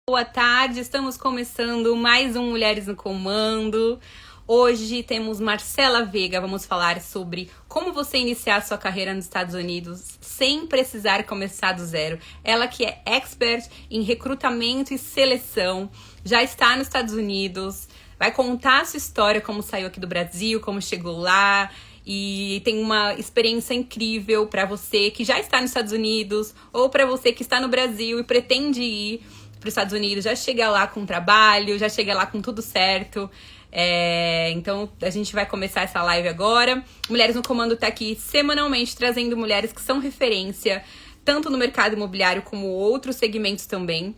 Boa tarde, estamos começando mais um Mulheres no Comando. Hoje temos Marcela Veiga, vamos falar sobre como você iniciar sua carreira nos Estados Unidos sem precisar começar do zero. Ela que é expert em recrutamento e seleção, já está nos Estados Unidos, vai contar a sua história, como saiu aqui do Brasil, como chegou lá, e tem uma experiência incrível para você que já está nos Estados Unidos ou para você que está no Brasil e pretende ir para os Estados Unidos, já chega lá com trabalho, já chega lá com tudo certo. Então a gente vai começar essa live agora. Mulheres no Comando tá aqui semanalmente trazendo mulheres que são referência tanto no mercado imobiliário como outros segmentos também,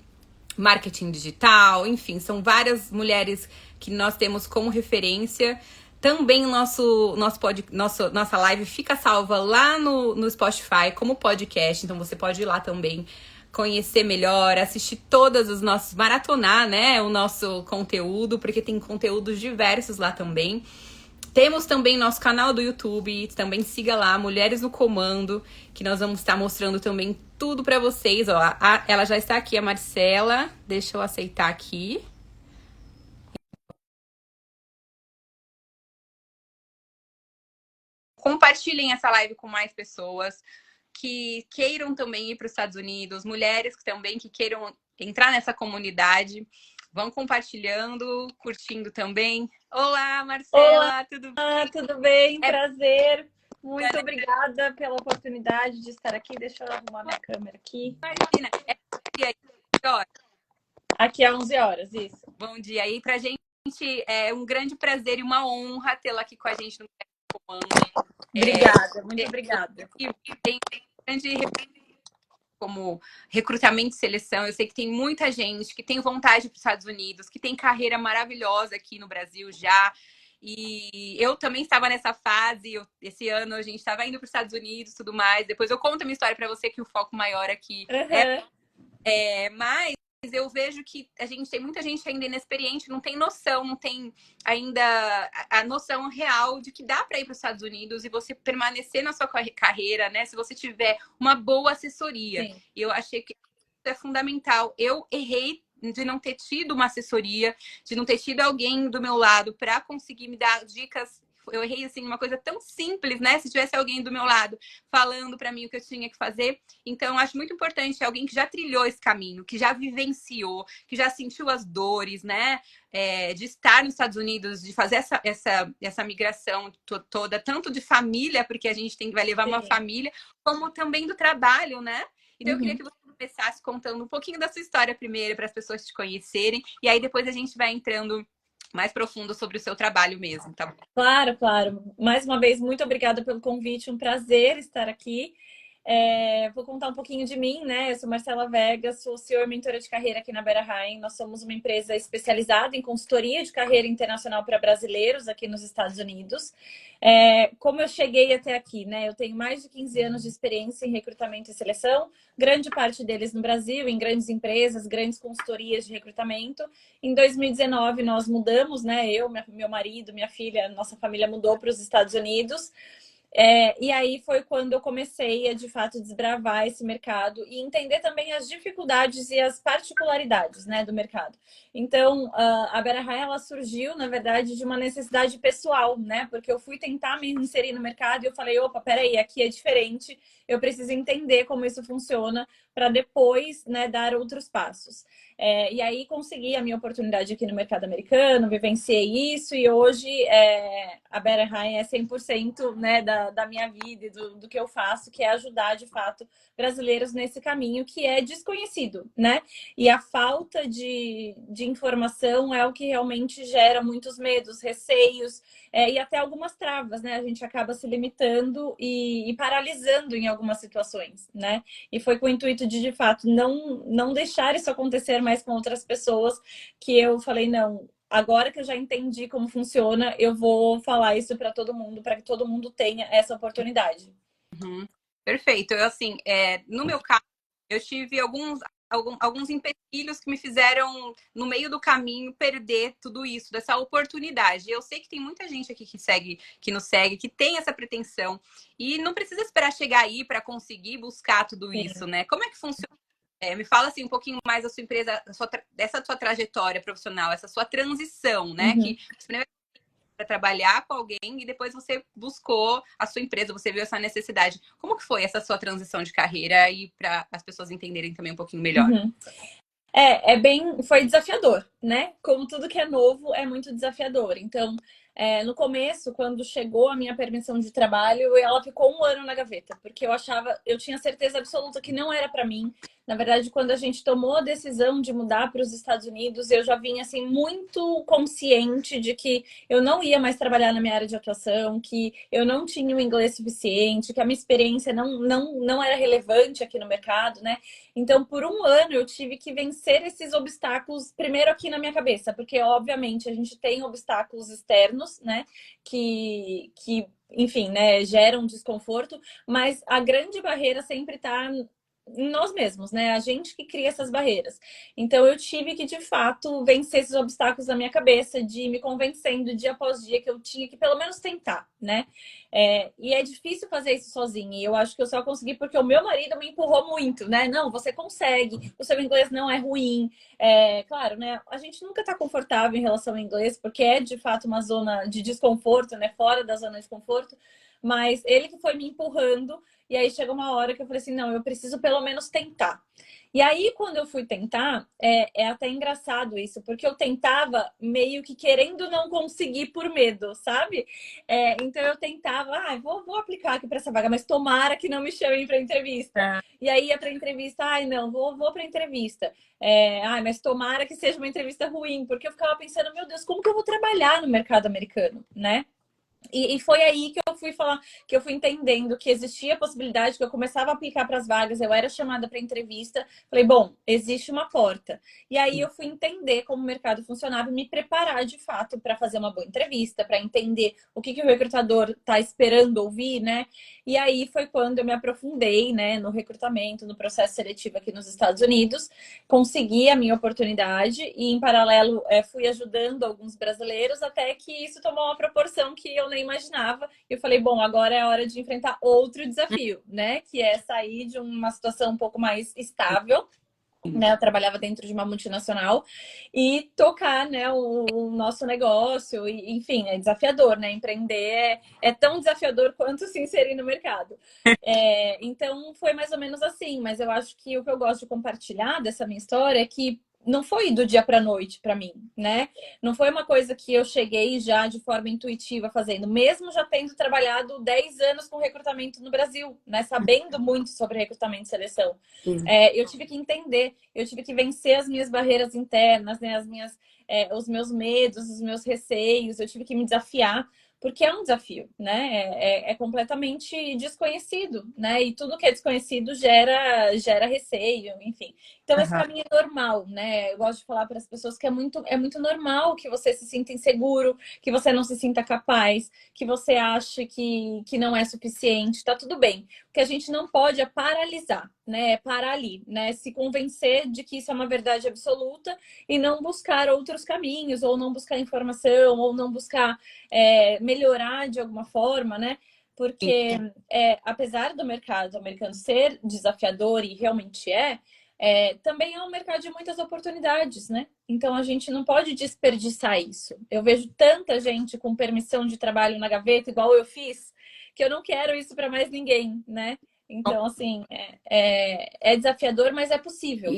marketing digital, enfim, são várias mulheres que nós temos como referência. Também nossa live fica salva lá no Spotify como podcast, então você pode ir lá também conhecer melhor, assistir todas os nossos, maratonar, né, o nosso conteúdo, porque tem conteúdos diversos lá também. Temos também nosso canal do YouTube, também siga lá, Mulheres no Comando, que nós vamos estar mostrando também tudo pra vocês. Ó, ela já está aqui, a Marcela, deixa eu aceitar aqui. Compartilhem essa live com mais pessoas que queiram também ir para os Estados Unidos, mulheres que também que queiram entrar nessa comunidade. Vão compartilhando, curtindo também. Olá, Olá, Marcela, tudo tudo bem? bem? Prazer. Muito obrigada pela oportunidade de estar aqui. Deixa eu arrumar minha câmera aqui. Imagina, e aí, ó, Aqui é 11 horas, isso. bom dia aí pra gente. É um grande prazer e uma honra tê-la aqui com a gente no comando. Obrigada, muito obrigada. Que tem grande como recrutamento e seleção. Eu sei que tem muita gente que tem vontade para os Estados Unidos, que tem carreira maravilhosa aqui no Brasil já. E eu também estava nessa fase. Esse ano a gente estava indo para os Estados Unidos e tudo mais. Depois eu conto a minha história para você, que o foco maior aqui mas eu vejo que a gente tem muita gente ainda inexperiente, não tem noção, não tem ainda a noção real de que dá para ir para os Estados Unidos e você permanecer na sua carreira, né? Se você tiver uma boa assessoria. Sim. Eu achei que isso é fundamental. Eu errei de não ter tido uma assessoria, de não ter tido alguém do meu lado para conseguir me dar dicas. Eu errei assim uma coisa tão simples, né? Se tivesse alguém do meu lado falando para mim o que eu tinha que fazer. Então, acho muito importante alguém que já trilhou esse caminho, que já vivenciou, que já sentiu as dores, né? De estar nos Estados Unidos, de fazer essa migração toda, tanto de família, porque a gente vai levar uma Sim. família, como também do trabalho, né? Então, eu queria Uhum. que você começasse contando um pouquinho da sua história primeiro, para as pessoas te conhecerem, e aí depois a gente vai entrando mais profundo sobre o seu trabalho mesmo, tá bom? Claro, claro. Mais uma vez, muito obrigada pelo convite. Um prazer estar aqui. Vou contar um pouquinho de mim, né? Eu sou Marcela Vega, sou CEO e mentora de carreira aqui na Bera High. Nós somos uma empresa especializada em consultoria de carreira internacional para brasileiros aqui nos Estados Unidos. Como eu cheguei até aqui, né? Eu tenho mais de 15 anos de experiência em recrutamento e seleção, grande parte deles no Brasil, em grandes empresas, grandes consultorias de recrutamento. Em 2019, nós mudamos, né? Eu, meu marido, minha filha, nossa família mudou para os Estados Unidos. E aí foi quando eu comecei a, de fato, desbravar esse mercado e entender também as dificuldades e as particularidades, né, do mercado. Então, a Bera High, ela surgiu, na verdade, de uma necessidade pessoal, né? Porque eu fui tentar me inserir no mercado e eu falei, opa, peraí, aqui é diferente, eu preciso entender como isso funciona para depois, né, dar outros passos. E aí consegui a minha oportunidade aqui no mercado americano, vivenciei isso e hoje a Bera High é 100%, né, da minha vida e do que eu faço, que é ajudar, de fato, brasileiros nesse caminho que é desconhecido, né? E a falta de informação é o que realmente gera muitos medos, receios e até algumas travas, né? A gente acaba se limitando e paralisando em algumas situações, né? E foi com o intuito de fato, não deixar isso acontecer mais com outras pessoas que eu falei, não, agora que eu já entendi como funciona, eu vou falar isso para todo mundo, para que todo mundo tenha essa oportunidade. Uhum. Perfeito. Eu, assim, no meu caso, eu tive alguns empecilhos que me fizeram, no meio do caminho, perder tudo isso, dessa oportunidade. Eu sei que tem muita gente aqui que nos segue, que tem essa pretensão. E não precisa esperar chegar aí para conseguir buscar tudo Sim. isso, né? Como é que funciona? Me fala assim um pouquinho mais da sua empresa, dessa sua trajetória profissional, essa sua transição, né? Uhum. Que primeiro para trabalhar com alguém e depois você buscou a sua empresa, você viu essa necessidade. Como que foi essa sua transição de carreira e para as pessoas entenderem também um pouquinho melhor? Uhum. Foi desafiador, né? Como tudo que é novo é muito desafiador. Então, no começo, quando chegou a minha permissão de trabalho, ela ficou um ano na gaveta, porque eu tinha certeza absoluta que não era para mim. Na verdade, quando a gente tomou a decisão de mudar para os Estados Unidos, eu já vinha assim muito consciente de que eu não ia mais trabalhar na minha área de atuação, que eu não tinha o inglês suficiente, que a minha experiência não era relevante aqui no mercado, né? Então, por um ano, eu tive que vencer esses obstáculos, primeiro aqui na minha cabeça, porque, obviamente, a gente tem obstáculos externos, né, enfim, né, geram desconforto, mas a grande barreira sempre está em nós mesmos, né? A gente que cria essas barreiras. Então, eu tive que, de fato, vencer esses obstáculos na minha cabeça, de ir me convencendo dia após dia que eu tinha que, pelo menos, tentar, né? E é difícil fazer isso sozinha. E eu acho que eu só consegui porque o meu marido me empurrou muito, né? Não, você consegue, o seu inglês não é ruim. Claro, né? A gente nunca tá confortável em relação ao inglês, porque é de fato uma zona de desconforto, né? Fora da zona de conforto. Mas ele que foi me empurrando, e aí chegou uma hora que eu falei assim: não, eu preciso pelo menos tentar. E aí, quando eu fui tentar, é até engraçado isso, porque eu tentava meio que querendo não conseguir por medo, sabe? Então eu tentava, vou aplicar aqui para essa vaga, mas tomara que não me chamem para entrevista. E aí ia para entrevista, não, vou para entrevista. Mas tomara que seja uma entrevista ruim, porque eu ficava pensando, meu Deus, como que eu vou trabalhar no mercado americano, né? E foi aí que eu fui falar, que eu fui entendendo que existia a possibilidade que eu começava a aplicar para as vagas, eu era chamada para entrevista. Falei, bom, existe uma porta. E aí eu fui entender como o mercado funcionava e me preparar de fato para fazer uma boa entrevista, para entender o que o recrutador está esperando ouvir, né? E aí foi quando eu me aprofundei, né, no recrutamento, no processo seletivo aqui nos Estados Unidos, consegui a minha oportunidade e, em paralelo, fui ajudando alguns brasileiros até que isso tomou uma proporção que eu nem imaginava. E eu falei, bom, agora é a hora de enfrentar outro desafio, né? Que é sair de uma situação um pouco mais estável, né? Eu trabalhava dentro de uma multinacional e tocar, né, o nosso negócio. E, enfim, é desafiador, né? Empreender é tão desafiador quanto se inserir no mercado. Então, foi mais ou menos assim. Mas eu acho que o que eu gosto de compartilhar dessa minha história é que não foi do dia para noite para mim, né? Não foi uma coisa que eu cheguei já de forma intuitiva fazendo, mesmo já tendo trabalhado 10 anos com recrutamento no Brasil, né? Sabendo muito sobre recrutamento e seleção. Eu tive que entender, eu tive que vencer as minhas barreiras internas, né? Os meus medos, os meus receios, eu tive que me desafiar, porque é um desafio, né? É completamente desconhecido, né? E tudo que é desconhecido gera receio, enfim. Então, esse caminho é normal, né? Eu gosto de falar para as pessoas que é muito normal que você se sinta inseguro, que você não se sinta capaz, que você ache que não é suficiente, tá tudo bem. O que a gente não pode é paralisar, né? É parar ali, né? Se convencer de que isso é uma verdade absoluta e não buscar outros caminhos, ou não buscar informação, ou não buscar melhorar de alguma forma, né? Porque apesar do mercado americano ser desafiador e realmente também é um mercado de muitas oportunidades, né? Então a gente não pode desperdiçar isso. Eu vejo tanta gente com permissão de trabalho na gaveta, igual eu fiz, que eu não quero isso para mais ninguém, né? Então, assim, é desafiador, mas é possível.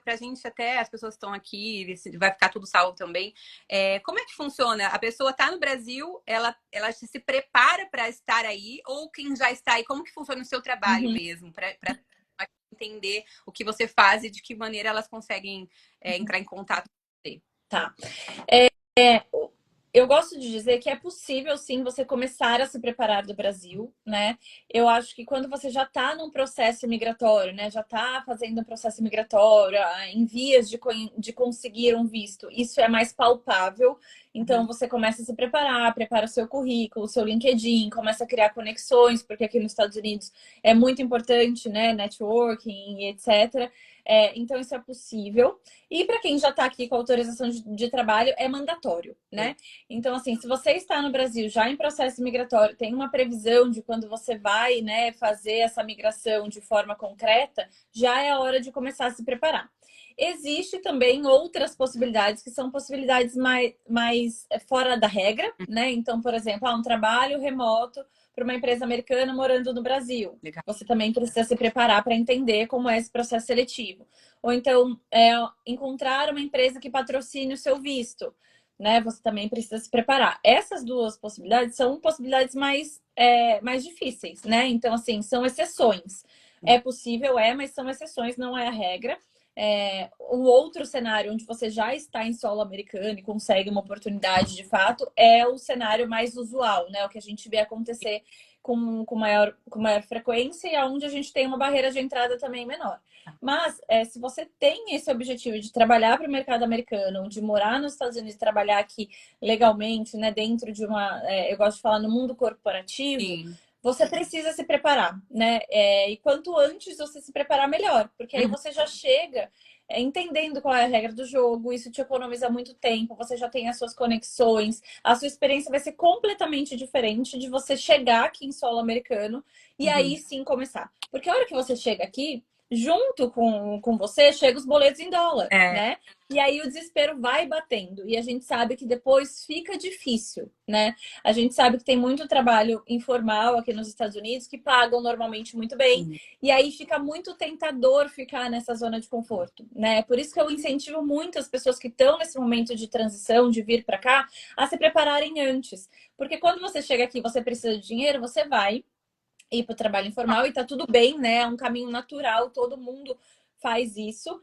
Pra gente, até as pessoas que estão aqui, vai ficar tudo salvo também. Como é que funciona? A pessoa está no Brasil, ela se prepara para estar aí, ou quem já está aí, como que funciona o seu trabalho mesmo? Para entender o que você faz e de que maneira elas conseguem entrar em contato com você. Tá. Eu gosto de dizer que é possível, sim, você começar a se preparar do Brasil, né? Eu acho que quando você já está num processo migratório, né? Já está fazendo um processo migratório, em vias de conseguir um visto, isso é mais palpável. Então, você começa a se preparar, prepara o seu currículo, o seu LinkedIn, começa a criar conexões, porque aqui nos Estados Unidos é muito importante, né? Networking, etc. Então, isso é possível. E para quem já está aqui com autorização de trabalho, é mandatório, né? Então, assim, se você está no Brasil já em processo migratório, tem uma previsão de quando você vai, né, fazer essa migração de forma concreta, já é a hora de começar a se preparar. Existe também outras possibilidades que são possibilidades mais fora da regra, né? Então, por exemplo, um trabalho remoto para uma empresa americana morando no Brasil. Legal. Você também precisa se preparar para entender como é esse processo seletivo. Ou então, encontrar uma empresa que patrocine o seu visto, né? Você também precisa se preparar. Essas duas possibilidades são possibilidades mais difíceis, né? Então, assim, são exceções. É possível, mas são exceções, não é a regra. Um outro cenário onde você já está em solo americano e consegue uma oportunidade de fato é o cenário mais usual, né? O que a gente vê acontecer com maior frequência e onde a gente tem uma barreira de entrada também menor. Mas se você tem esse objetivo de trabalhar para o mercado americano, de morar nos Estados Unidos e trabalhar aqui legalmente, né, dentro de eu gosto de falar no mundo corporativo. Sim. Você precisa se preparar, né? E quanto antes você se preparar, melhor. Porque aí você já chega entendendo qual é a regra do jogo, isso te economiza muito tempo, você já tem as suas conexões, a sua experiência vai ser completamente diferente de você chegar aqui em solo americano e aí sim começar. Porque a hora que você chega aqui, junto com você, chegam os boletos em dólar, né? E aí o desespero vai batendo. E a gente sabe que depois fica difícil, né? A gente sabe que tem muito trabalho informal aqui nos Estados Unidos que pagam normalmente muito bem. E aí fica muito tentador ficar nessa zona de conforto, né? Por isso que eu incentivo muito as pessoas que estão nesse momento de transição, de vir para cá, a se prepararem antes. Porque quando você chega aqui e você precisa de dinheiro, você vai ir para o trabalho informal e tá tudo bem, né? É um caminho natural, todo mundo faz isso.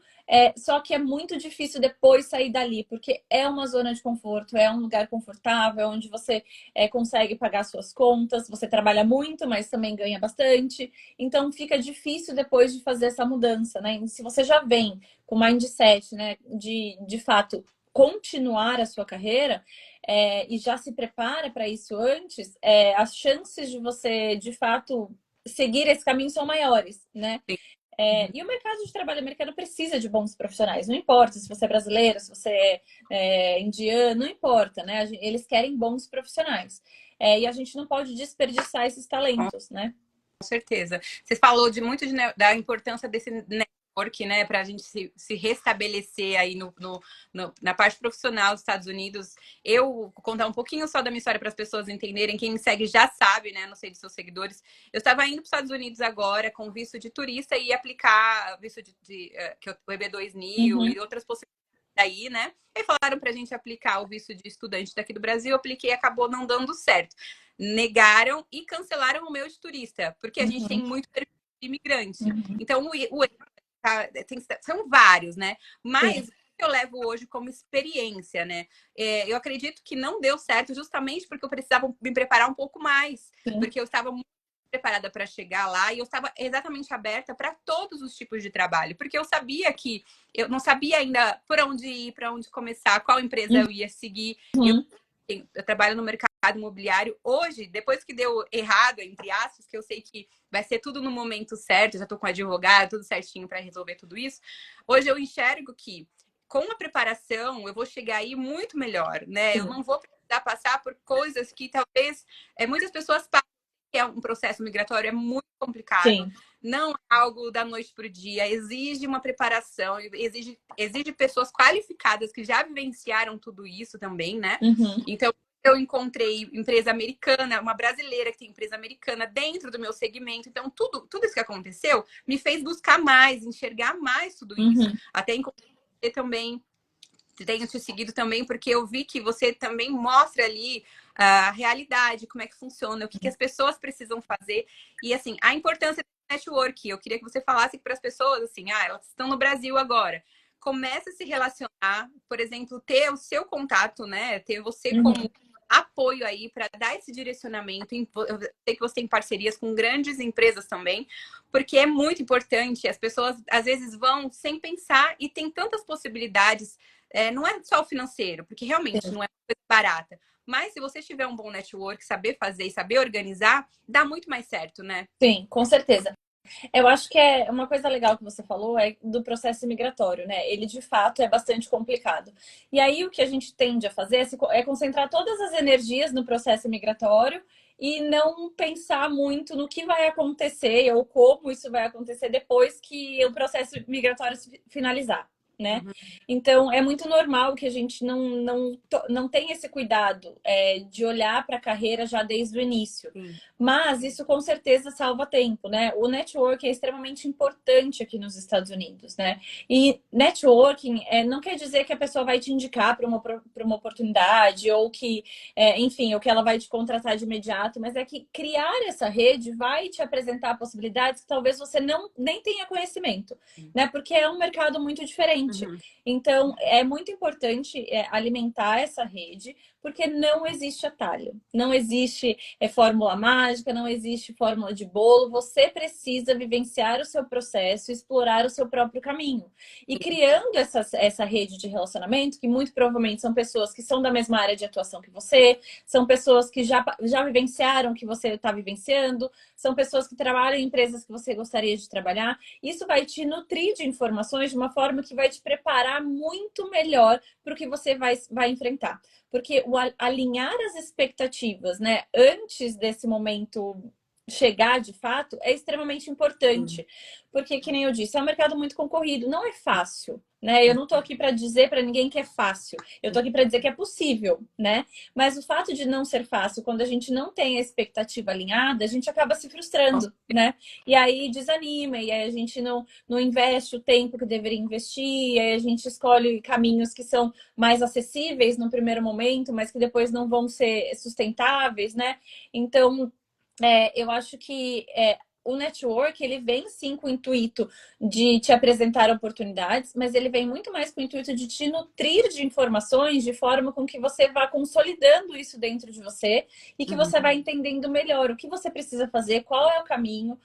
Só que é muito difícil depois sair dali, porque é uma zona de conforto, é um lugar confortável, onde você consegue pagar suas contas, você trabalha muito, mas também ganha bastante. Então fica difícil depois de fazer essa mudança, né? E se você já vem com mindset, né, de fato continuar a sua carreira, e já se prepara para isso antes, as chances de você, de fato, seguir esse caminho são maiores, né? E o mercado de trabalho americano precisa de bons profissionais. Não importa se você é brasileiro, se você é indiano, não importa, né? Eles querem bons profissionais. E a gente não pode desperdiçar esses talentos, né? Com certeza. Você falou da importância desse network, né, para a gente se restabelecer aí na parte profissional dos Estados Unidos. Eu vou contar um pouquinho só da minha história para as pessoas entenderem. Quem me segue já sabe, né? Não sei dos seus seguidores. Eu estava indo para os Estados Unidos agora com visto de turista e aplicar visto o EB-2000 e outras possibilidades aí, né? E falaram pra gente aplicar o visto de estudante daqui do Brasil. Eu apliquei e acabou não dando certo. Negaram e cancelaram o meu de turista, porque a gente tem muito perfil de imigrante. Então, são vários, né? Mas o que eu levo hoje como experiência, né? Eu acredito que não deu certo justamente porque eu precisava me preparar um pouco mais. Porque eu estava muito preparada para chegar lá e eu estava exatamente aberta para todos os tipos de trabalho, porque eu sabia que eu não sabia ainda por onde ir, para onde começar, qual empresa eu ia seguir. Eu trabalho no mercado imobiliário hoje, depois que deu errado, entre aspas, que eu sei que vai ser tudo no momento certo, já estou com advogado, tudo certinho para resolver tudo isso. Hoje eu enxergo que com a preparação eu vou chegar aí muito melhor, né? Eu não vou precisar passar por coisas que talvez muitas pessoas passam, que é um processo migratório, é muito complicado. Não é algo da noite para o dia, exige uma preparação, exige pessoas qualificadas que já vivenciaram tudo isso também, né? Então, eu encontrei empresa americana, uma brasileira que tem empresa americana dentro do meu segmento. Então, tudo isso que aconteceu me fez buscar mais, enxergar mais tudo isso. Até encontrei você também, tenho te seguido também, porque eu vi que você também mostra ali a realidade, como é que funciona, o que as pessoas precisam fazer. E, assim, a importância do network. Eu queria que você falasse para as pessoas, assim, elas estão no Brasil agora. Comece a se relacionar, por exemplo, ter o seu contato, né? Ter você como apoio aí para dar esse direcionamento. Eu sei que você tem parcerias com grandes empresas também, porque é muito importante. As pessoas às vezes vão sem pensar e tem tantas possibilidades. Não é só o financeiro, porque realmente não é uma coisa barata. Mas se você tiver um bom network, saber fazer e saber organizar, dá muito mais certo, né? Sim, com certeza. Eu acho que é uma coisa legal que você falou é do processo migratório, né? Ele de fato é bastante complicado. E aí o que a gente tende a fazer é concentrar todas as energias no processo migratório e não pensar muito no que vai acontecer ou como isso vai acontecer depois que o processo migratório finalizar. Né? Uhum. Então, é muito normal que a gente não tenha esse cuidado de olhar para a carreira já desde o início. Sim. Mas isso com certeza salva tempo, né? O network é extremamente importante aqui nos Estados Unidos, né? E networking não quer dizer que a pessoa vai te indicar para uma oportunidade ou que, enfim, ou que ela vai te contratar de imediato, mas é que criar essa rede vai te apresentar possibilidades que talvez você nem tenha conhecimento, né? Porque é um mercado muito diferente. Uhum. Então, é muito importante alimentar essa rede, porque não existe atalho, não existe fórmula mágica, não existe fórmula de bolo. Você precisa vivenciar o seu processo, explorar o seu próprio caminho. E criando essa rede de relacionamento, que muito provavelmente são pessoas que são da mesma área de atuação que você, são pessoas que já vivenciaram o que você está vivenciando, são pessoas que trabalham em empresas que você gostaria de trabalhar. Isso vai te nutrir de informações de uma forma que vai te preparar muito melhor para o que você vai enfrentar. Porque o alinhar as expectativas, né, antes desse momento chegar de fato, é extremamente importante. Porque, que nem eu disse, é um mercado muito concorrido, não é fácil, né? Eu não tô aqui para dizer para ninguém que é fácil. Eu tô aqui para dizer que é possível, né? Mas o fato de não ser fácil, quando a gente não tem a expectativa alinhada, a gente acaba se frustrando, né? E aí desanima, e aí a gente não investe o tempo que deveria investir, e aí a gente escolhe caminhos que são mais acessíveis no primeiro momento, mas que depois não vão ser sustentáveis, né? Então, eu acho que o network, ele vem sim com o intuito de te apresentar oportunidades, mas ele vem muito mais com o intuito de te nutrir de informações de forma com que você vá consolidando isso dentro de você e que você vai entendendo melhor o que você precisa fazer, qual é o caminho,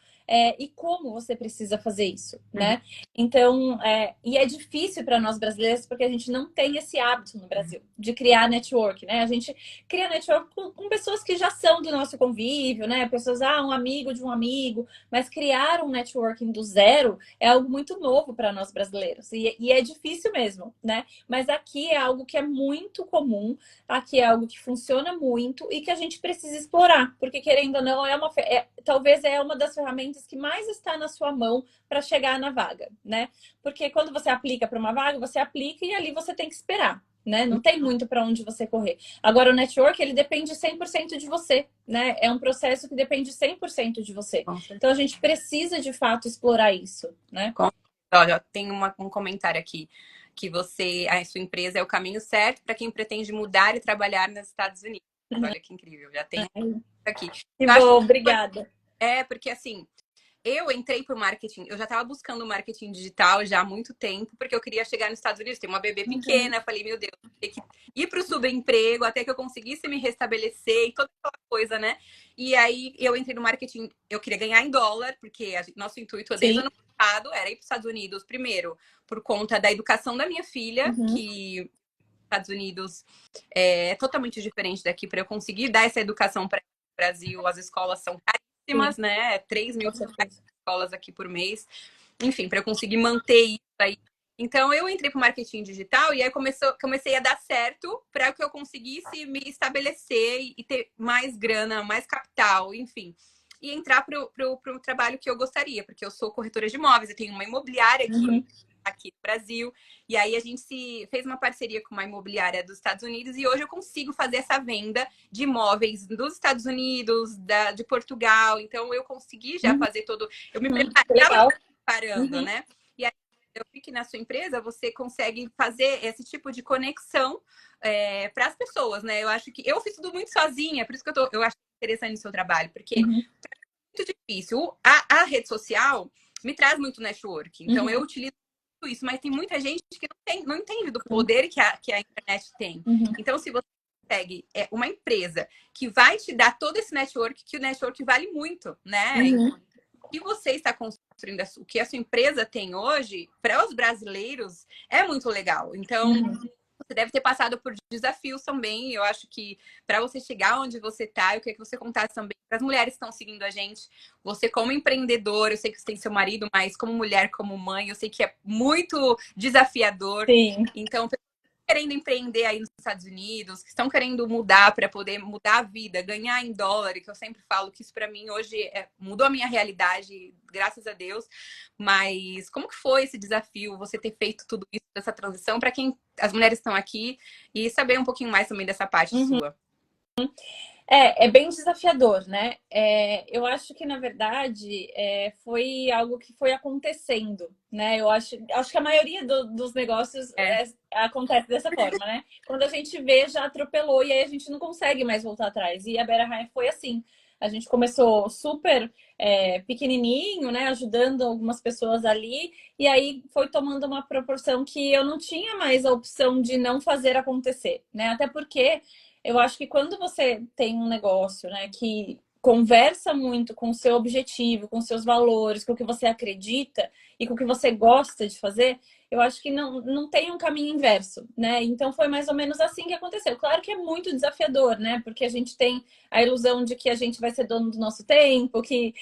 e como você precisa fazer isso, né? Então, e é difícil para nós brasileiros porque a gente não tem esse hábito no Brasil de criar network, né? A gente cria network com pessoas que já são do nosso convívio, né? Pessoas, um amigo de um amigo, mas criar um networking do zero é algo muito novo para nós brasileiros e é difícil mesmo, né? Mas aqui é algo que é muito comum, aqui é algo que funciona muito e que a gente precisa explorar, porque querendo ou não, talvez é uma das ferramentas que mais está na sua mão para chegar na vaga, né? Porque quando você aplica para uma vaga, você aplica e ali você tem que esperar. Né? Não tem muito para onde você correr. Agora, o network, ele depende 100% de você, né? É um processo que depende 100% de você. Então, a gente precisa, de fato, explorar isso, né? Olha, tem um comentário aqui, que a sua empresa é o caminho certo para quem pretende mudar e trabalhar nos Estados Unidos. Olha que incrível, já tem aqui. Que bom, obrigada. Porque assim, eu entrei pro marketing, eu já estava buscando marketing digital já há muito tempo, porque eu queria chegar nos Estados Unidos, tem uma bebê pequena, falei, meu Deus, tem que ir pro subemprego até que eu conseguisse me restabelecer e toda aquela coisa, né? E aí eu entrei no marketing, eu queria ganhar em dólar, porque nosso intuito desde o ano passado era ir para os Estados Unidos, primeiro, por conta da educação da minha filha, que Estados Unidos é totalmente diferente daqui, para eu conseguir dar essa educação para o Brasil, as escolas são caríssimas, né? 3 mil escolas aqui por mês. Enfim, para eu conseguir manter isso aí. Então, eu entrei para o marketing digital e aí comecei a dar certo para que eu conseguisse me estabelecer e ter mais grana, mais capital, enfim. E entrar para o trabalho que eu gostaria, porque eu sou corretora de imóveis, eu tenho uma imobiliária aqui no Brasil. E aí a gente fez uma parceria com uma imobiliária dos Estados Unidos e hoje eu consigo fazer essa venda de imóveis dos Estados Unidos, de Portugal. Então eu consegui já fazer todo. Eu me preparando, né? E aí eu vi que na sua empresa você consegue fazer esse tipo de conexão para as pessoas, né? Eu acho que eu fiz tudo muito sozinha, por isso que eu acho interessante o seu trabalho, porque é muito difícil. A rede social me traz muito network, então eu utilizo isso, mas tem muita gente que não entende do poder que a internet tem. Então, se você consegue uma empresa que vai te dar todo esse network, que o network vale muito, né? O que você está construindo, o que a sua empresa tem hoje, para os brasileiros, é muito legal. Então, você deve ter passado por desafios também. Eu acho que para você chegar onde você está, eu queria que você contasse também para as mulheres que estão seguindo a gente. Você como empreendedora, eu sei que você tem seu marido, mas como mulher, como mãe, eu sei que é muito desafiador. Sim. Então, querendo empreender aí nos Estados Unidos, que estão querendo mudar para poder mudar a vida, ganhar em dólar, que eu sempre falo que isso para mim hoje mudou a minha realidade, graças a Deus. Mas como que foi esse desafio, você ter feito tudo isso, essa transição, para quem as mulheres estão aqui e saber um pouquinho mais também dessa parte sua? É bem desafiador, né? Eu acho que, na verdade, foi algo que foi acontecendo, né? Eu acho que a maioria dos negócios acontece dessa forma, né? Quando a gente vê, já atropelou e aí a gente não consegue mais voltar atrás. E a Better Hire foi assim. A gente começou super pequenininho, né? Ajudando algumas pessoas ali. E aí foi tomando uma proporção que eu não tinha mais a opção de não fazer acontecer, né? Até porque eu acho que quando você tem um negócio, né, que conversa muito com o seu objetivo, com seus valores, com o que você acredita e com o que você gosta de fazer, eu acho que não tem um caminho inverso, né? Então foi mais ou menos assim que aconteceu. Claro que é muito desafiador, né? Porque a gente tem a ilusão de que a gente vai ser dono do nosso tempo, que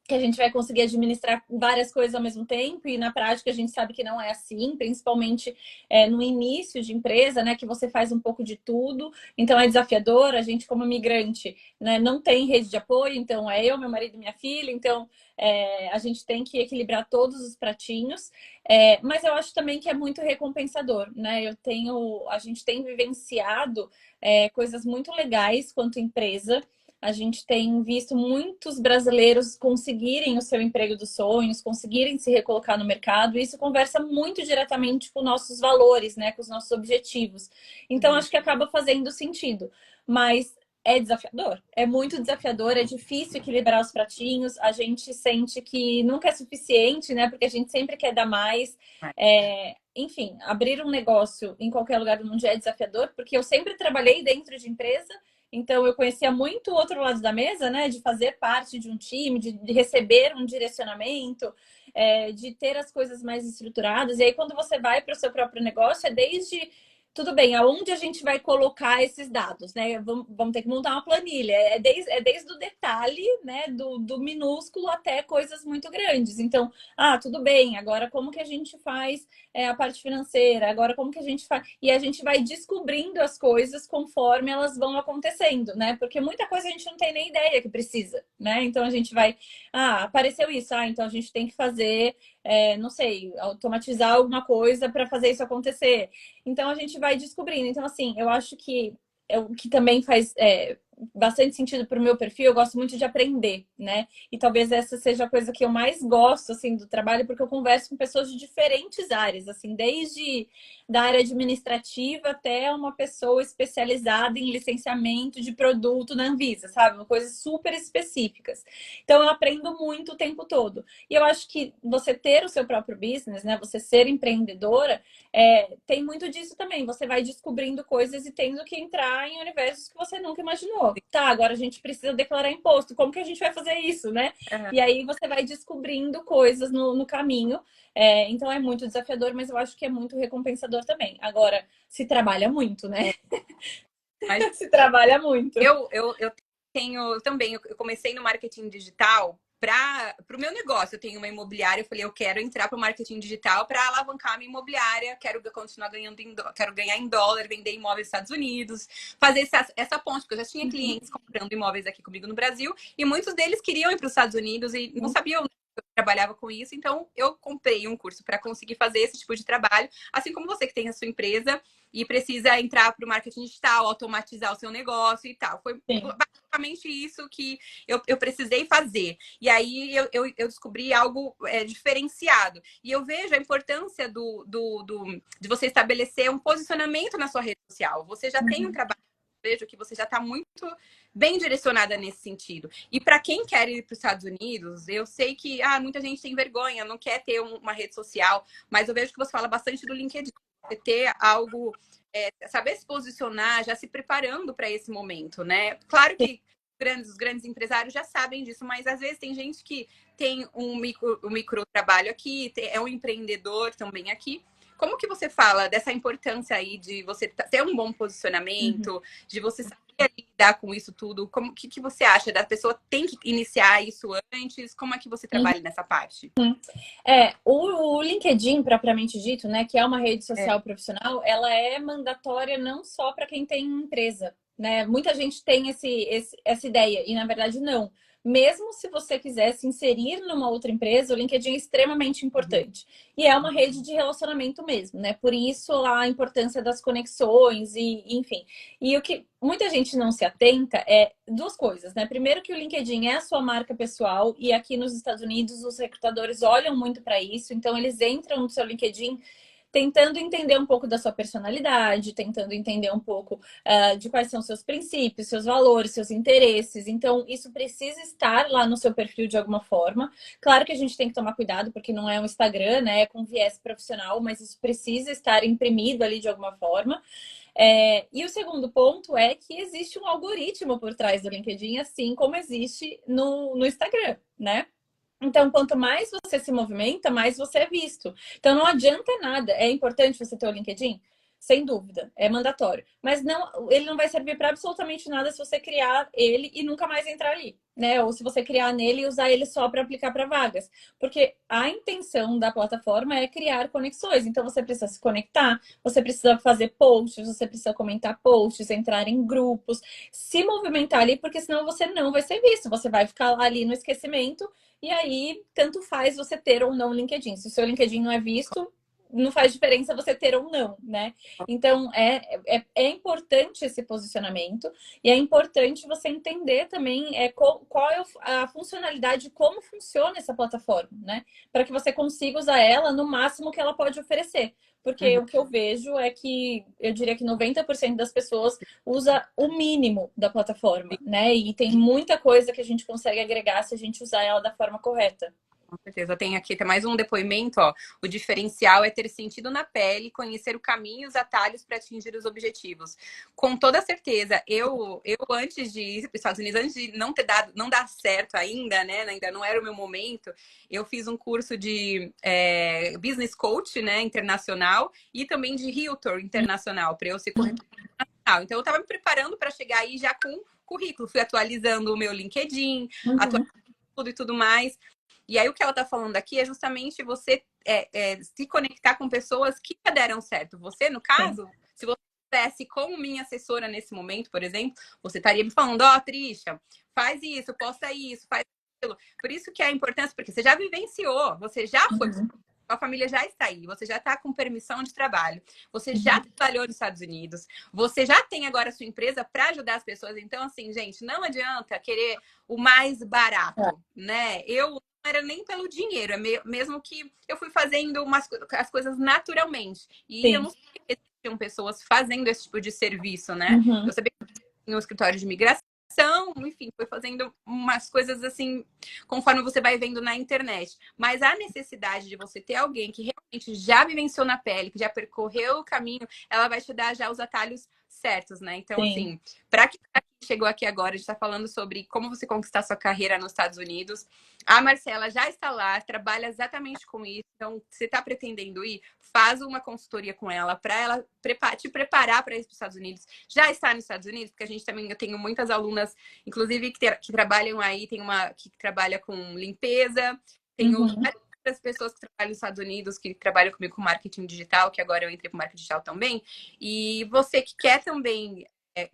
a gente vai conseguir administrar várias coisas ao mesmo tempo, e na prática a gente sabe que não é assim, principalmente no início de empresa, né, que você faz um pouco de tudo, então é desafiador. A gente, como migrante, né, não tem rede de apoio, então é eu, meu marido e minha filha, então a gente tem que equilibrar todos os pratinhos, mas eu acho também que é muito recompensador, né? A gente tem vivenciado coisas muito legais quanto empresa. A gente tem visto muitos brasileiros conseguirem o seu emprego dos sonhos, conseguirem se recolocar no mercado, e isso conversa muito diretamente com nossos valores, né, com os nossos objetivos. Então, acho que acaba fazendo sentido. Mas é desafiador, é muito desafiador, é difícil equilibrar os pratinhos, a gente sente que nunca é suficiente, né, porque a gente sempre quer dar mais. Enfim, abrir um negócio em qualquer lugar do mundo é desafiador, porque eu sempre trabalhei dentro de empresa. Então, eu conhecia muito o outro lado da mesa, né? De fazer parte de um time, de receber um direcionamento, de ter as coisas mais estruturadas. E aí, quando você vai para o seu próprio negócio, é desde tudo bem, aonde a gente vai colocar esses dados, né? Vamos ter que montar uma planilha. É desde o detalhe, né? Do minúsculo até coisas muito grandes. Então, tudo bem, agora como que a gente faz a parte financeira? Agora como que a gente faz? E a gente vai descobrindo as coisas conforme elas vão acontecendo, né? Porque muita coisa a gente não tem nem ideia que precisa, né? Então a gente vai, apareceu isso, então a gente tem que fazer, não sei, automatizar alguma coisa para fazer isso acontecer. Então a gente vai descobrindo. Então, assim, eu acho que o que também faz bastante sentido para o meu perfil, eu gosto muito de aprender, né? E talvez essa seja a coisa que eu mais gosto, assim, do trabalho, porque eu converso com pessoas de diferentes áreas, assim, desde da área administrativa até uma pessoa especializada em licenciamento de produto na Anvisa, sabe? Coisas super específicas. Então, eu aprendo muito o tempo todo. E eu acho que você ter o seu próprio business, né? Você ser empreendedora, tem muito disso também. Você vai descobrindo coisas e tendo que entrar em universos que você nunca imaginou. Tá, agora a gente precisa declarar imposto. Como que a gente vai fazer isso, né? E aí você vai descobrindo coisas no caminho. Então é muito desafiador, mas eu acho que é muito recompensador também. Agora, se trabalha muito, né? Mas se trabalha muito. eu tenho também, eu comecei no marketing digital para o meu negócio. Eu tenho uma imobiliária, eu falei, eu quero entrar para o marketing digital para alavancar a minha imobiliária, quero continuar ganhando quero ganhar em dólar, vender imóveis nos Estados Unidos, fazer essa ponte, porque eu já tinha clientes comprando imóveis aqui comigo no Brasil, e muitos deles queriam ir para os Estados Unidos e não sabiam que eu trabalhava com isso, então eu comprei um curso para conseguir fazer esse tipo de trabalho, assim como você que tem a sua empresa e precisa entrar para o marketing digital, automatizar o seu negócio e tal. Foi basicamente isso que eu precisei fazer. E aí eu descobri algo diferenciado. E eu vejo a importância de você estabelecer um posicionamento na sua rede social. Você já tem um trabalho, vejo que você já está muito bem direcionada nesse sentido. E para quem quer ir para os Estados Unidos, eu sei que muita gente tem vergonha, não quer ter uma rede social, mas eu vejo que você fala bastante do LinkedIn. Você ter algo, saber se posicionar, já se preparando para esse momento, né? Claro que os grandes empresários já sabem disso, mas às vezes tem gente que tem um micro trabalho aqui, é um empreendedor também aqui. Como que você fala dessa importância aí de você ter um bom posicionamento, de você saber lidar com isso tudo? Como que você acha? Da pessoa tem que iniciar isso antes? Como é que você trabalha nessa parte? O LinkedIn, propriamente dito, né, que é uma rede social profissional, ela é mandatória não só para quem tem empresa, né? Muita gente tem essa ideia, e na verdade não. Mesmo se você quiser se inserir numa outra empresa, o LinkedIn é extremamente importante. E é uma rede de relacionamento mesmo, né? Por isso a importância das conexões e, enfim. E o que muita gente não se atenta é duas coisas, né? Primeiro que o LinkedIn é a sua marca pessoal e aqui nos Estados Unidos os recrutadores olham muito para isso, então eles entram no seu LinkedIn tentando entender um pouco da sua personalidade, tentando entender um pouco de quais são seus princípios, seus valores, seus interesses. Então, isso precisa estar lá no seu perfil de alguma forma. Claro que a gente tem que tomar cuidado, porque não é um Instagram, né? É com viés profissional, mas isso precisa estar imprimido ali de alguma forma. E o segundo ponto é que existe um algoritmo por trás do LinkedIn, assim como existe no Instagram, né? Então, quanto mais você se movimenta, mais você é visto. Então, não adianta nada. É importante você ter o LinkedIn? Sem dúvida, é mandatório. Mas não, ele não vai servir para absolutamente nada se você criar ele e nunca mais entrar ali, né? Ou se você criar nele e usar ele só para aplicar para vagas. Porque a intenção da plataforma é criar conexões. Então, você precisa se conectar, você precisa fazer posts, você precisa comentar posts, entrar em grupos, se movimentar ali, porque senão você não vai ser visto. Você vai ficar ali no esquecimento. E aí, tanto faz você ter ou não LinkedIn. Se o seu LinkedIn não é visto, não faz diferença você ter ou não, né? Então, é importante esse posicionamento e é importante você entender também qual é a funcionalidade, como funciona essa plataforma, né? Para que você consiga usar ela no máximo que ela pode oferecer. Porque o que eu vejo é que, eu diria que 90% das pessoas usa o mínimo da plataforma, né? E tem muita coisa que a gente consegue agregar se a gente usar ela da forma correta. Com certeza. Tem aqui até mais um depoimento, ó. O diferencial é ter sentido na pele, conhecer o caminho e os atalhos para atingir os objetivos. Com toda certeza, eu antes de ir para os Estados Unidos, antes de não dar certo ainda, né? Ainda não era o meu momento, eu fiz um curso de business coach, né, internacional, e também de realtor internacional, para eu ser corretora internacional. Então, eu estava me preparando para chegar aí já com currículo. Fui atualizando o meu LinkedIn, atualizando tudo e tudo mais. E aí o que ela está falando aqui é justamente você se conectar com pessoas que já deram certo. Você, no caso, se você estivesse como minha assessora nesse momento, por exemplo, você estaria me falando, ó, Trisha, faz isso, posta isso, faz aquilo. Por isso que é a importância, porque você já vivenciou, você já foi, a família já está aí, você já está com permissão de trabalho, você já trabalhou nos Estados Unidos, você já tem agora a sua empresa para ajudar as pessoas. Então, assim, gente, não adianta querer o mais barato, né? Eu não era nem pelo dinheiro, mesmo que eu fui fazendo as coisas naturalmente. E eu não sabia que existiam pessoas fazendo esse tipo de serviço, né? Eu sabia que tinha um escritório de imigração, enfim, foi fazendo umas coisas assim, conforme você vai vendo na internet. Mas a necessidade de você ter alguém que realmente já vivenciou na pele, que já percorreu o caminho, ela vai te dar já os atalhos certos, né? Então, assim, para quem chegou aqui agora, a gente está falando sobre como você conquistar sua carreira nos Estados Unidos. A Marcela já está lá, trabalha exatamente com isso. Então, você está pretendendo ir, faz uma consultoria com ela para ela te preparar para ir para os Estados Unidos. Já está nos Estados Unidos, porque a gente também, eu tenho muitas alunas, inclusive, que trabalham aí, tem uma que trabalha com limpeza, tem outras pessoas que trabalham nos Estados Unidos, que trabalham comigo com marketing digital, que agora eu entrei com marketing digital também. E você que quer também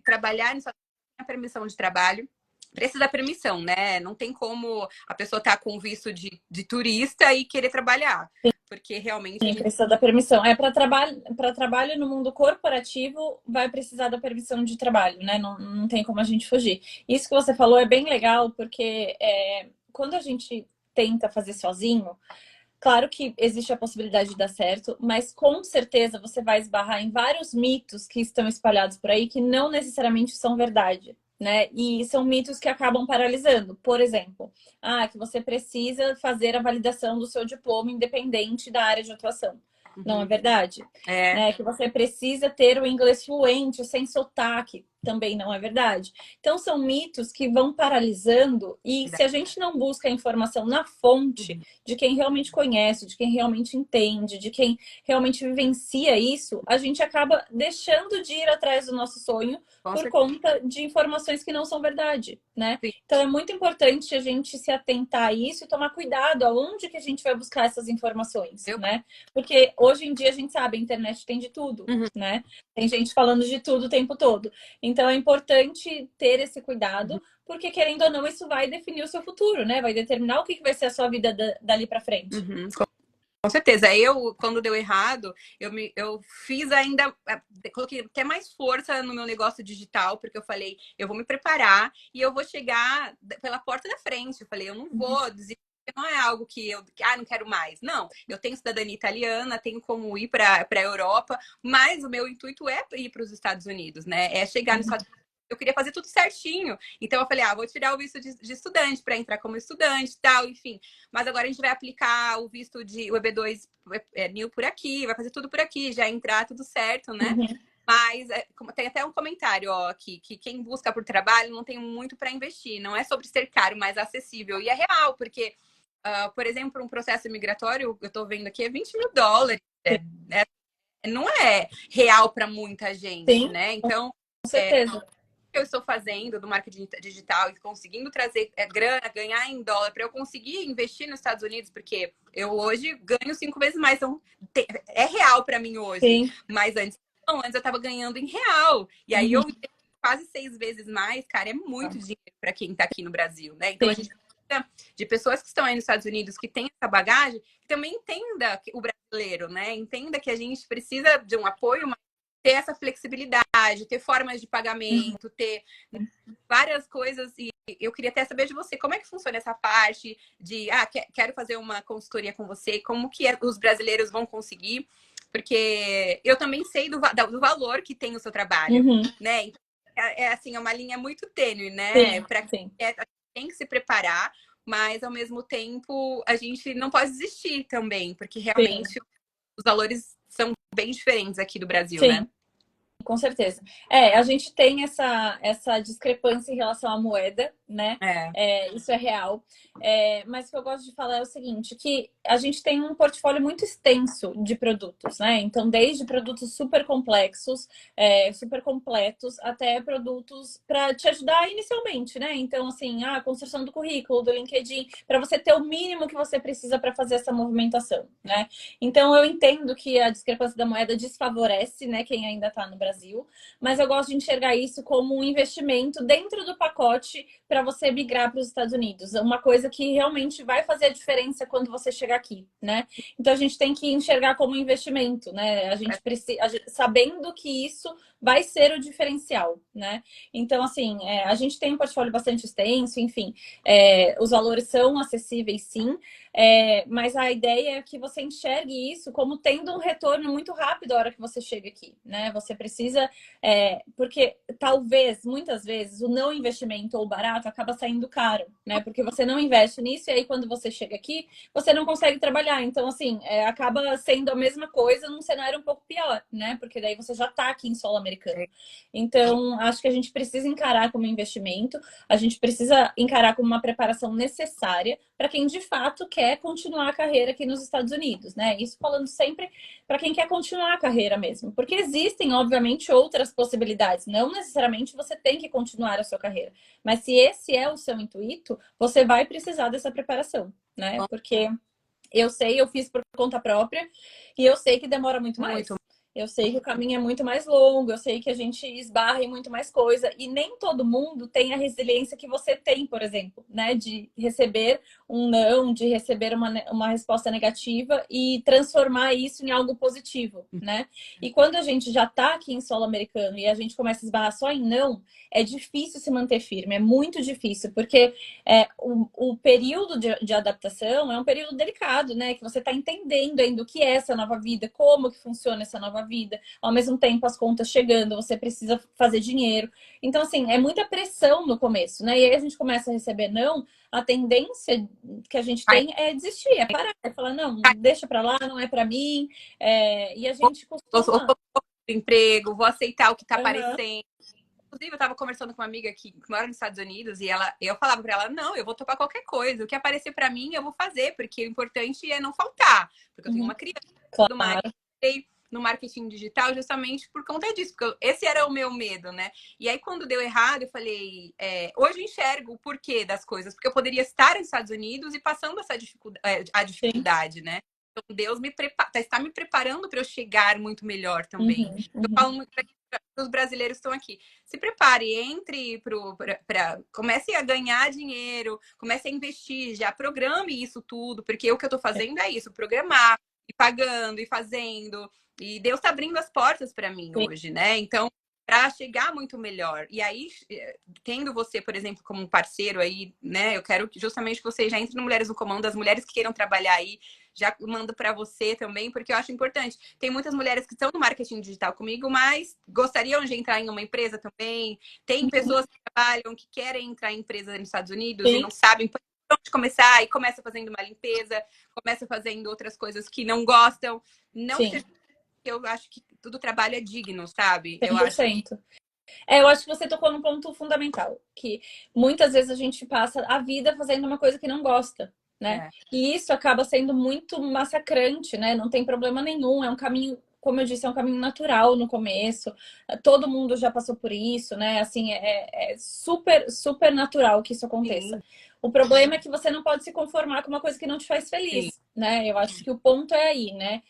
trabalhar nos Estados Unidos, tem a permissão de trabalho. Precisa da permissão, né? Não tem como a pessoa estar com visto de turista e querer trabalhar. Porque realmente. Sim, precisa da permissão. Para trabalho no mundo corporativo, vai precisar da permissão de trabalho, né? Não tem como a gente fugir. Isso que você falou é bem legal, porque quando a gente tenta fazer sozinho, claro que existe a possibilidade de dar certo, mas com certeza você vai esbarrar em vários mitos que estão espalhados por aí que não necessariamente são verdade, né? E são mitos que acabam paralisando. Por exemplo, que você precisa fazer a validação do seu diploma independente da área de atuação. Não é verdade? Né? Que você precisa ter o inglês fluente, sem sotaque. também não é verdade. Então, são mitos que vão paralisando e se a gente não busca a informação na fonte de quem realmente conhece, de quem realmente entende, de quem realmente vivencia isso, a gente acaba deixando de ir atrás do nosso sonho por conta de informações que não são verdade, né? Sim. Então, é muito importante a gente se atentar a isso e tomar cuidado aonde que a gente vai buscar essas informações, né? Porque hoje em dia a gente sabe, a internet tem de tudo, né? Tem gente falando de tudo o tempo todo. Então, é importante ter esse cuidado, porque, querendo ou não, isso vai definir o seu futuro, né? Vai determinar o que vai ser a sua vida dali pra frente. Com certeza. Eu, quando deu errado, eu fiz ainda, coloquei até mais força no meu negócio digital, porque eu falei, eu vou me preparar e eu vou chegar pela porta da frente. Eu falei, eu não vou desistir, não é algo que eu, não quero mais. Não, eu tenho cidadania italiana, tenho como ir para a Europa, mas o meu intuito é ir para os Estados Unidos, né? É chegar nos Estados Unidos. Eu queria fazer tudo certinho. Então eu falei, vou tirar o visto de estudante para entrar como estudante e tal, enfim. Mas agora a gente vai aplicar o visto de o EB2 New por aqui, vai fazer tudo por aqui, já entrar tudo certo, né? Mas tem até um comentário aqui, que quem busca por trabalho não tem muito para investir. Não é sobre ser caro, mas acessível. E é real, porque, por exemplo, um processo migratório, eu estou vendo aqui, é $20 mil. Não é real para muita gente, Sim, né? Então, com certeza. Eu estou fazendo do marketing digital e conseguindo trazer grana, ganhar em dólar para eu conseguir investir nos Estados Unidos, porque eu hoje ganho 5 vezes mais, então é real para mim hoje. Sim. Mas antes eu estava ganhando em real e aí eu quase 6 vezes mais, cara, é muito dinheiro para quem está aqui no Brasil, né? Então a gente precisa de pessoas que estão aí nos Estados Unidos que têm essa bagagem, que também entenda o brasileiro, né? Entenda que a gente precisa de um apoio, ter essa flexibilidade, ter formas de pagamento, ter várias coisas. E eu queria até saber de você, como é que funciona essa parte de, quero fazer uma consultoria com você, como que os brasileiros vão conseguir? Porque eu também sei do valor que tem o seu trabalho, né? Então, assim, é uma linha muito tênue, né? Para quem tem que se preparar, mas ao mesmo tempo a gente não pode desistir também, porque realmente os valores são bem diferentes aqui do Brasil, né? Com certeza. A gente tem essa discrepância em relação à moeda, né? Isso é real. Mas o que eu gosto de falar é o seguinte, que a gente tem um portfólio muito extenso de produtos, né? Então, desde produtos super complexos, super completos, até produtos para te ajudar inicialmente, né? Então, assim, a construção do currículo, do LinkedIn, para você ter o mínimo que você precisa para fazer essa movimentação, né? Então, eu entendo que a discrepância da moeda desfavorece, né, quem ainda está no Brasil, mas eu gosto de enxergar isso como um investimento dentro do pacote para você migrar para os Estados Unidos. Uma coisa que realmente vai fazer a diferença quando você chegar aqui, né? Então a gente tem que enxergar como um investimento, né? A gente precisa, sabendo que isso vai ser o diferencial, né? Então, assim, a gente tem um portfólio bastante extenso, enfim, os valores são acessíveis, sim, mas a ideia é que você enxergue isso como tendo um retorno muito rápido a hora que você chega aqui, né? Você precisa, porque talvez, muitas vezes, o não investimento ou barato acaba saindo caro, né? Porque você não investe nisso e aí quando você chega aqui, você não consegue trabalhar. Então, assim, acaba sendo a mesma coisa num cenário um pouco pior, né? Porque daí você já tá aqui em solo americano. Então, acho que a gente precisa encarar como investimento, a gente precisa encarar como uma preparação necessária para quem de fato quer continuar a carreira aqui nos Estados Unidos, né? Isso falando sempre para quem quer continuar a carreira mesmo, porque existem, obviamente, outras possibilidades. Não necessariamente você tem que continuar a sua carreira, mas se esse é o seu intuito, você vai precisar dessa preparação, né? Porque eu sei, eu fiz por conta própria e eu sei que demora muito mais. Eu sei que o caminho é muito mais longo, eu sei que a gente esbarra em muito mais coisa e nem todo mundo tem a resiliência que você tem, por exemplo, né? De receber um não, de receber uma resposta negativa e transformar isso em algo positivo, né? E quando a gente já tá aqui em solo americano e a gente começa a esbarrar só em não, é difícil se manter firme, é muito difícil, porque o período de adaptação é um período delicado, né? Que você tá entendendo ainda o que é essa nova vida, como que funciona essa nova vida, ao mesmo tempo as contas chegando, você precisa fazer dinheiro. Então, assim, é muita pressão no começo, né? E aí a gente começa a receber não, a tendência que a gente tem é desistir, é parar, é falar, não, deixa pra lá, não é pra mim. E a gente costuma... Vou emprego, vou aceitar o que tá aparecendo. Inclusive, eu tava conversando com uma amiga que mora nos Estados Unidos e eu falava pra ela, não, eu vou topar qualquer coisa. O que aparecer pra mim, eu vou fazer, porque o importante é não faltar. Porque eu tenho Uhum. uma criança e tudo mais. Claro. No marketing digital justamente por conta disso, porque esse era o meu medo, né? E aí, quando deu errado, eu falei, hoje eu enxergo o porquê das coisas, porque eu poderia estar nos Estados Unidos e passando essa dificuldade, a Sim. dificuldade, né? Então, Deus está me preparando para eu chegar muito melhor também. Uhum. Eu Uhum. falo muito para os brasileiros que estão aqui. Se prepare, entre comece a ganhar dinheiro, comece a investir, já programe isso tudo, porque o que eu estou fazendo é isso, programar, e pagando, e fazendo. E Deus está abrindo as portas para mim Sim. hoje, né? Então, para chegar muito melhor. E aí, tendo você, por exemplo, como um parceiro aí, né? Eu quero justamente que você já entre no Mulheres no Comando, as mulheres que queiram trabalhar aí, já mando para você também, porque eu acho importante. Tem muitas mulheres que estão no marketing digital comigo, mas gostariam de entrar em uma empresa também. Tem pessoas que trabalham, que querem entrar em empresa nos Estados Unidos e Sim. não sabem por onde começar, e começa fazendo uma limpeza, começa fazendo outras coisas que não gostam. Não que Sim. seja, eu acho que todo trabalho é digno, sabe? Eu acho que 100%. Eu acho que você tocou num ponto fundamental, que muitas vezes a gente passa a vida fazendo uma coisa que não gosta, né? é, E isso acaba sendo muito massacrante, né? Não tem problema nenhum, é um caminho, como eu disse, é um caminho natural no começo. Todo mundo já passou por isso, né? Assim, é super, super natural que isso aconteça. sim, O problema é que você não pode se conformar com uma coisa que não te faz sim. feliz, né? Eu acho que o ponto é aí, né?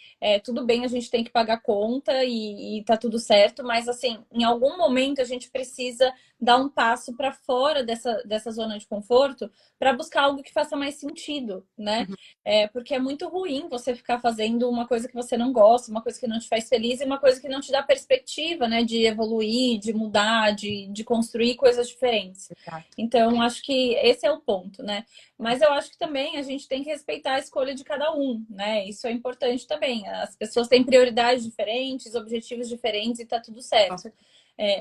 Tudo bem, a gente tem que pagar conta e tá tudo certo, mas assim, em algum momento a gente precisa dar um passo para fora dessa zona de conforto para buscar algo que faça mais sentido, né? Uhum. Porque é muito ruim você ficar fazendo uma coisa que você não gosta, uma coisa que não te faz feliz e uma coisa que não te dá perspectiva, né? De evoluir, de mudar, de construir coisas diferentes. Exato. Então, acho que esse é o ponto, né? Mas eu acho que também a gente tem que respeitar a escolha de cada um, né? Isso é importante também. As pessoas têm prioridades diferentes, objetivos diferentes e tá tudo certo. Nossa,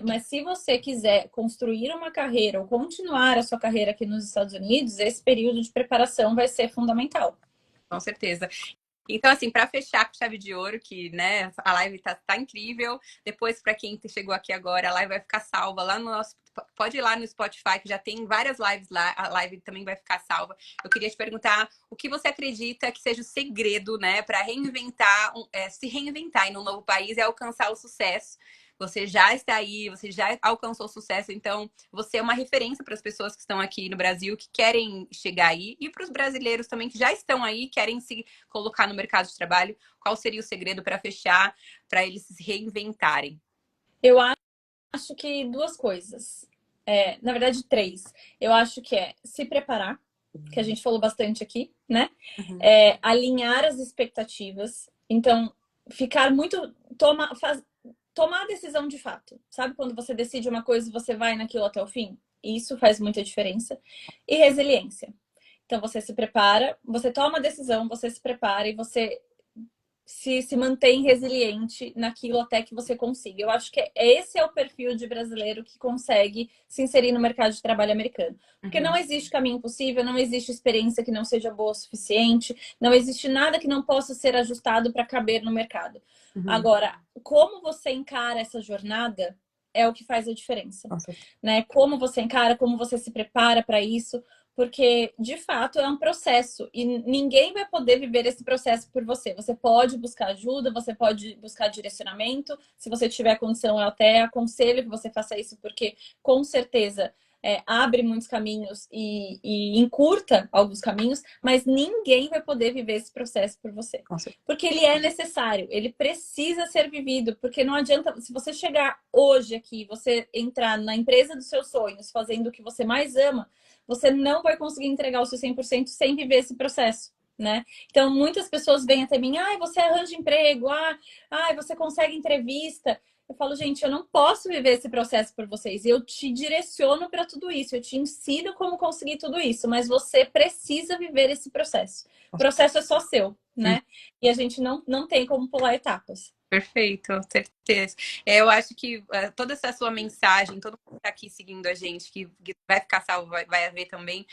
Mas se você quiser construir uma carreira ou continuar a sua carreira aqui nos Estados Unidos, esse período de preparação vai ser fundamental. com certeza. Então, assim, para fechar com chave de ouro, que, né, a live tá incrível. Depois, para quem chegou aqui agora, a live vai ficar salva lá no nosso. Pode ir lá no Spotify, que já tem várias lives lá. A live também vai ficar salva. Eu queria te perguntar o que você acredita que seja o segredo, né, para reinventar, se reinventar em um novo país e alcançar o sucesso. Você já está aí, você já alcançou o sucesso, então você é uma referência para as pessoas que estão aqui no Brasil, que querem chegar aí, e para os brasileiros também que já estão aí, querem se colocar no mercado de trabalho. Qual seria o segredo para fechar, para eles se reinventarem? Eu acho que duas coisas. Na verdade, três. Eu acho que é se preparar, que a gente falou bastante aqui, né? Uhum. Alinhar as expectativas. Então, ficar muito. Tomar a decisão de fato. Sabe quando você decide uma coisa e você vai naquilo até o fim? Isso faz muita diferença. E resiliência. Então, você se prepara, você toma a decisão, você se prepara e você se mantém resiliente naquilo até que você consiga. Eu acho que esse é o perfil de brasileiro que consegue se inserir no mercado de trabalho americano. Porque não Uhum. existe caminho possível, não existe experiência que não seja boa o suficiente, não existe nada que não possa ser ajustado para caber no mercado. Uhum. Agora, como você encara essa jornada é o que faz a diferença, Com certeza. né? Como você encara, como você se prepara para isso, porque de fato é um processo e ninguém vai poder viver esse processo por você. Você pode buscar ajuda, você pode buscar direcionamento. Se você tiver condição, eu até aconselho que você faça isso, porque com certeza abre muitos caminhos e encurta alguns caminhos, mas ninguém vai poder viver esse processo por você. Com certeza. Porque ele é necessário, ele precisa ser vivido, porque não adianta, se você chegar hoje aqui, você entrar na empresa dos seus sonhos, fazendo o que você mais ama, você não vai conseguir entregar o seu 100% sem viver esse processo, né? Então, muitas pessoas vêm até mim, você arranja emprego, você consegue entrevista. Eu falo, gente, eu não posso viver esse processo por vocês. Eu te direciono para tudo isso, eu te ensino como conseguir tudo isso, mas você precisa viver esse processo. O processo é só seu, Uhum. né? E a gente não tem como pular etapas. Perfeito, certeza. Eu acho que toda essa sua mensagem, todo mundo que está aqui seguindo a gente, que vai ficar salvo, vai ver também,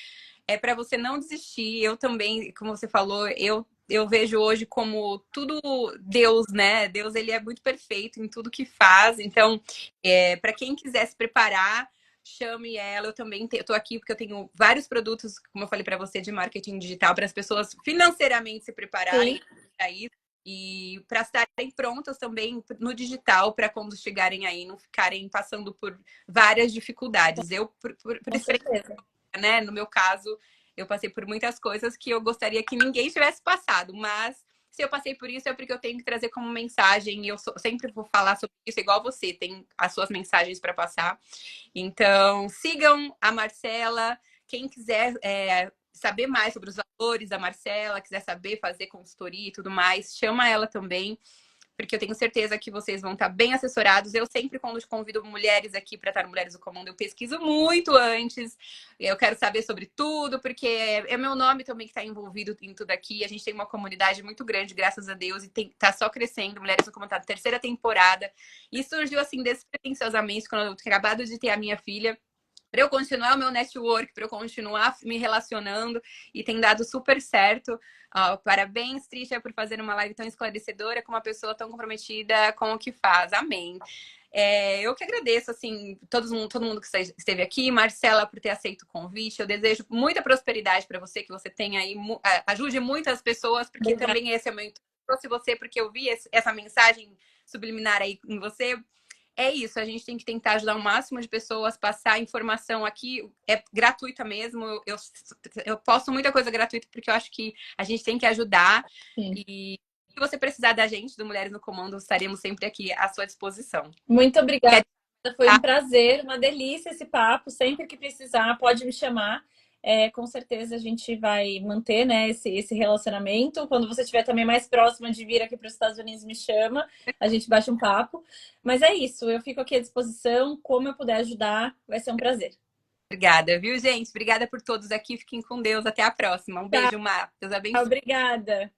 é para você não desistir. Eu também, como você falou, eu eu vejo hoje como tudo Deus, né? Deus, ele é muito perfeito em tudo que faz. Então, para quem quiser se preparar, chame ela. Eu também estou aqui porque eu tenho vários produtos, como eu falei para você, de marketing digital, para as pessoas financeiramente se prepararem para isso. E para estarem prontas também no digital, para quando chegarem aí, não ficarem passando por várias dificuldades. Eu, por Com experiência, certeza. né? No meu caso, eu passei por muitas coisas que eu gostaria que ninguém tivesse passado, mas se eu passei por isso é porque eu tenho que trazer como mensagem e eu sempre vou falar sobre isso igual você, tem as suas mensagens para passar. Então, sigam a Marcela. Quem quiser saber mais sobre os valores da Marcela, quiser saber fazer consultoria e tudo mais, chama ela também, porque eu tenho certeza que vocês vão estar bem assessorados. Eu sempre, quando convido mulheres aqui para estar no Mulheres do Comando, eu pesquiso muito antes. Eu quero saber sobre tudo, porque é meu nome também que está envolvido em tudo aqui. A gente tem uma comunidade muito grande, graças a Deus, e está só crescendo. Mulheres do Comando tá na terceira temporada. E surgiu assim, despretensiosamente, quando eu tinha acabado de ter a minha filha, para eu continuar o meu network, para eu continuar me relacionando, e tem dado super certo. Parabéns, Trisha, por fazer uma live tão esclarecedora com uma pessoa tão comprometida com o que faz. Amém. Eu que agradeço, assim, todo mundo que esteve aqui, Marcela, por ter aceito o convite. Eu desejo muita prosperidade para você, que você tenha aí, ajude muitas pessoas, porque Obrigada. também esse é o meu intuito. Trouxe você porque eu vi essa mensagem subliminar aí em você. É isso, a gente tem que tentar ajudar o máximo de pessoas, passar informação aqui, é gratuita mesmo. Eu posto muita coisa gratuita porque eu acho que a gente tem que ajudar. Sim. E se você precisar da gente, do Mulheres no Comando, estaremos sempre aqui à sua disposição. Muito obrigada. Foi um Tá? prazer, uma delícia esse papo. Sempre que precisar, pode me chamar. Com certeza a gente vai manter, né, esse relacionamento. Quando você estiver também mais próxima de vir aqui para os Estados Unidos, me chama, a gente bate um papo. Mas é isso, eu fico aqui à disposição. Como eu puder ajudar, vai ser um prazer. Obrigada, viu, gente? Obrigada por todos aqui. Fiquem com Deus. Até a próxima. Um Tá, beijo, Mar. Deus abençoe. obrigada.